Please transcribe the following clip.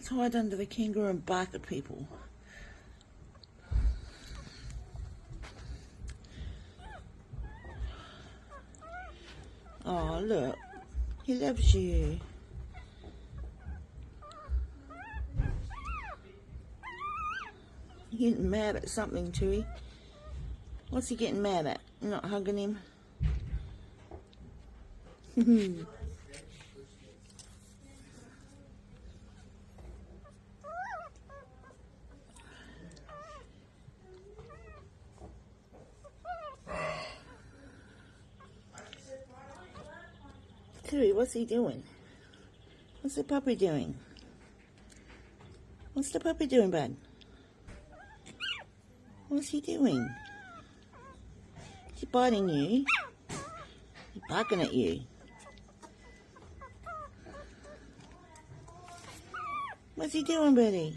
Let's hide under the kangaroo and bark at people. Oh, look. He loves you. He's getting mad at something, Tooie. What's he getting mad at? You're not hugging him? Tooie, what's he doing? What's the puppy doing? What's the puppy doing, bud? What's he doing? Is he biting you? He's barking at you. What's he doing, buddy?